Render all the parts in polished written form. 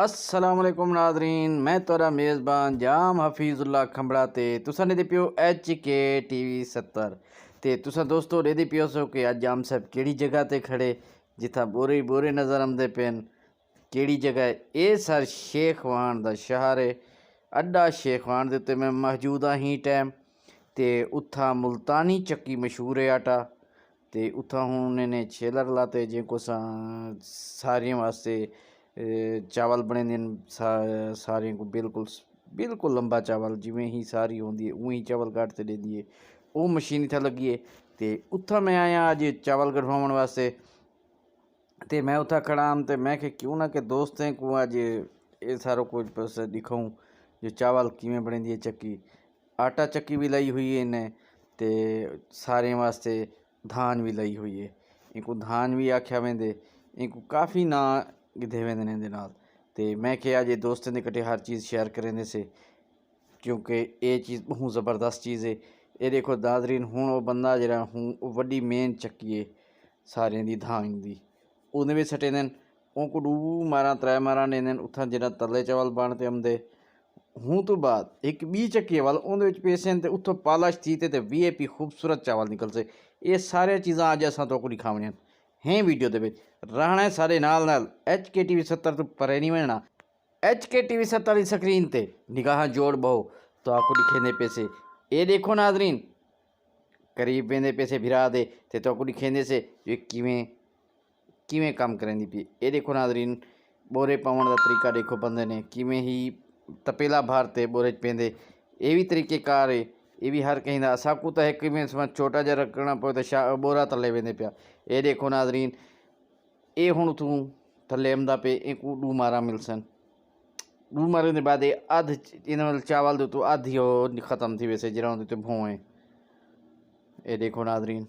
अस्सलामुअलैकुम नादरीन, मैं तोरा मेज़बान जाम हफीज़ुल्ला खंबड़ा ते तुसा ने पियो HK TV 70 ते तुसा दोस्तों दे पियो सो कि अज हम सब केड़ी जगह ते खड़े जिथा बोरे ही बोरे नज़र आंदे पेन। केड़ी जगह ए सर शेखवान दा शहर है। अड्डा शेखवान दे उत्ते मैं मौजूद हाँ ही टाइम ते उत्था मुल्तानी चक्की मशहूर है आटा ते उत्था हुण इन्हें छेलर लाते जिनको सारियों वास्ते चावल बने दिन सारे को बिल्कुल बिल्कुल लंबा चावल जिमें ही सारी होंगी है उवें ही चावल काटते दे दिए वो मशीन इत्थे लगी है ते उत्था मैं आया अज चावल कटवाउण वास्ते ते मैं उत्था खड़ा तो मैं कि क्यों ना कि दोस्तें को अज ये सारा कुछ बस दिखाऊं जो चावल किवें बनेंदी है चक्की। आटा चक्की भी लाई हुई है इन्हें ते सारे वास्ते धान भी लाई हुई है। इनको धान भी आख्या वेंदे, इनको काफ़ी ना गिधे वेंदे ने नाल ते मैं क्या जे दोस्तें दे कट्ठे हर चीज़ शेयर करेंदे से क्योंकि ये चीज़ बहुत ज़बरदस्त चीज़ है। ये देखो नाज़रीन हुण वो बंदा जरा हूँ वड्डी मेन चक्की है सारें दी धान दी उन्हें भी सटे देन उनको 2 मारा 3 मारा देंदे उत्थां जरा तले चावल बनते आंदे। हूँ तो बाद एक बी चक्की वाल उन्हें पैसे ते उत्थों पालश थी ते VIP खूबसूरत चावल निकल से। ये सारे चीज़ा अज असां तो दिखावणियां हैं वीडियो दे विच रहना है सारे नाल नाल। HK TV 70 तो परे नहीं मिलना। HK TV 70 की स्क्रीन ते निगाह जोड़ बहु तो आपको दिखेंदे पैसे। ये देखो नाजरीन करीब वेंदे पैसे भिरा दे ते तो आपको दिखेंदे से जो किवें किवें काम करेंदी पी। ये देखो नाजरीन बोरे पाउण दा तरीका देखो बंदे ने किवें ही तपेला भारते बोरे पेंदे ये भी तरीक़ेकार है। ये भी हर कहीं असाकू तो एक में छोटा जहा रखना पे तो बोरा थले वेंदे पिया। ये देखो नाजरीन ये हुण तू थले आंदा पे एक 2 मारा मिलसन 2 मारे के बाद अध इन चावल दे तो अध ही खत्म थी वैसे जरा उनते भोए। ये देखो नाजरीन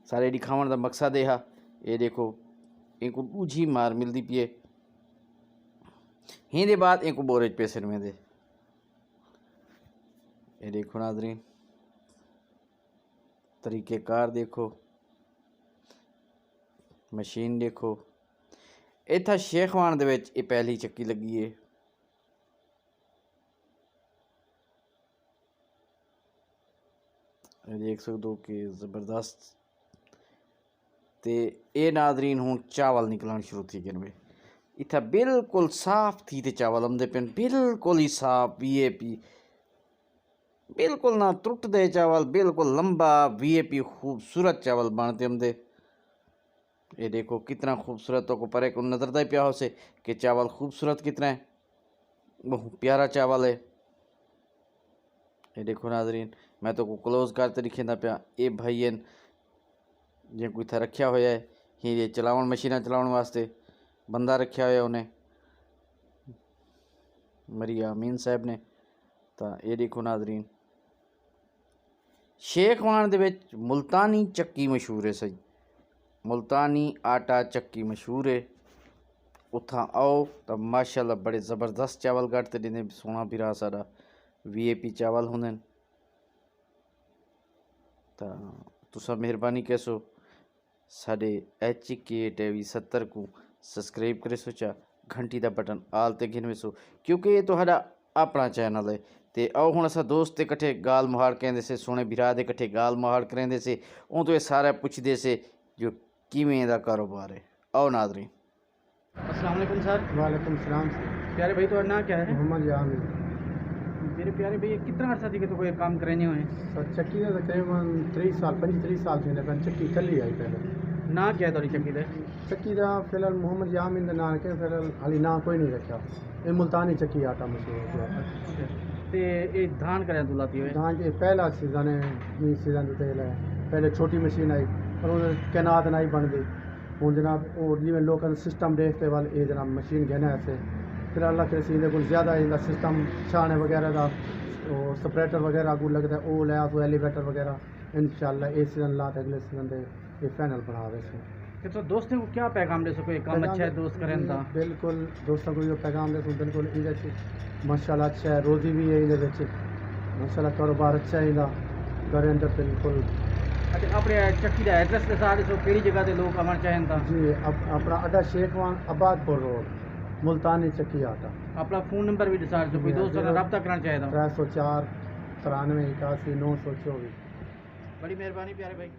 सारे दिखावन का मकसद है। ये देखो इनको दूजी मार मिलती पी है हिंदे बाद इनको बोरे पैसे में दे। ये देखो नाजरीन तरीक़ेकार देखो मशीन देखो। इत्था शेखवान दे विच ये पहली चक्की लगी है। देख सकते हो कि ज़बरदस्त ते ये नाजरीन हूँ चावल निकलन शुरू थी गए में इत्था बिल्कुल साफ थी ते चावल आंदे पेन बिल्कुल ही साफ VIP बिल्कुल ना त्रुट दे चावल बिल्कुल लंबा VIP खूबसूरत चावल बनते आंदे। ये देखो कितना खूबसूरत तो को परे को नजर दे पिया हो से कि चावल खूबसूरत कितना है बहुत प्यारा चावल है। ये देखो नाजरीन मैं तो को क्लोज करते दिखेंदा पिया ये भाईन जे कोई था रखा होया है ये चलावन मशीना चलावन वास्ते बंदा रखा होया उन्हें मरिया अमीन साहब ने। तो ये देखो नाजरीन शेखवान दे विच मुल्तानी चक्की मशहूर है सही मुल्तानी आटा चक्की मशहूर है। उथा आओ तो माशाल्लाह बड़े ज़बरदस्त चावल काटते देने सोना बिरा सारा VIP चावल होंगे। तो तुसा मेहरबानी कैसो साढ़े HK TV 70 को सब्सक्राइब करे सोचा घंटी का बटन आल ते घिन सो क्योंकि ये तो साडा अपना चैनल है। तो आओ हुण असां दोस्त के कट्ठे गाल मुहाड़ कहते से सोने बिरा के कट्ठे गाल मुहाड़ करेंदे से उन तो ये सारा पुछदे से जो किवें दा कारोबार है। आओ नाजरीन। अस्सलाम वालेकुम सर। वालेकुम सलाम। प्यारे भाई तो ना क्या है मोहम्मद यामी। मेरे प्यारे भैया कितना अर्सा थी कि तो कोई काम करे नहीं हुए सर चक्की का तकरीबन 30 साल 35 साल थी लेकिन चक्की चली आई पहले ना क्या है थोड़ी चक्की दे चक्की का फिलहाल मोहम्मद यामीन का नाम के फिलहाल हाली ना कोई नहीं रखा। ये मुल्तानी चक्की आटा मशहूर है। ते ये धान करें तो लाती है धान के पहला सीज़न है ये सीज़न तो तेल है पहले छोटी मशीन आई और उन्हें कैनात नहीं बन गई हूँ जनाब और जिमें लोग सिस्टम देखते वाले ये जनाब मशीन कहना ऐसे फिर अल्लाह के सीधे कुछ ज़्यादा इनका सिस्टम छाने वगैरह का और स्प्रेटर वगैरह को लगता है वो लिया तो एलिवेटर वगैरह इंशाल्लाह ये सीज़न लाते अगले सीज़न दे ये फाइनल बना इसमें। तो दोस्तों को क्या पैगाम दे सको काम अच्छा है दोस्त करें था बिल्कुल दोस्तों को जो पैगाम दे सो बिल्कुल इधर माशाल्लाह अच्छा है रोज़ी भी है इधर माशाल्लाह कारोबार अच्छा है इधर घर अंदर बिल्कुल अच्छा अपने चक्की का एड्रेस दसा दसो केड़ी जगह ते लोग आवन चाहन ता जी अपना अड्डा शेखवान आबादपुर रोड मुल्तानी चक्की आटा अपना फोन नंबर भी दसा दसो कोई दोस्त नाल रब्ता करना चाहे तो 304 93 81 924। बड़ी मेहरबानी प्यारे भाई।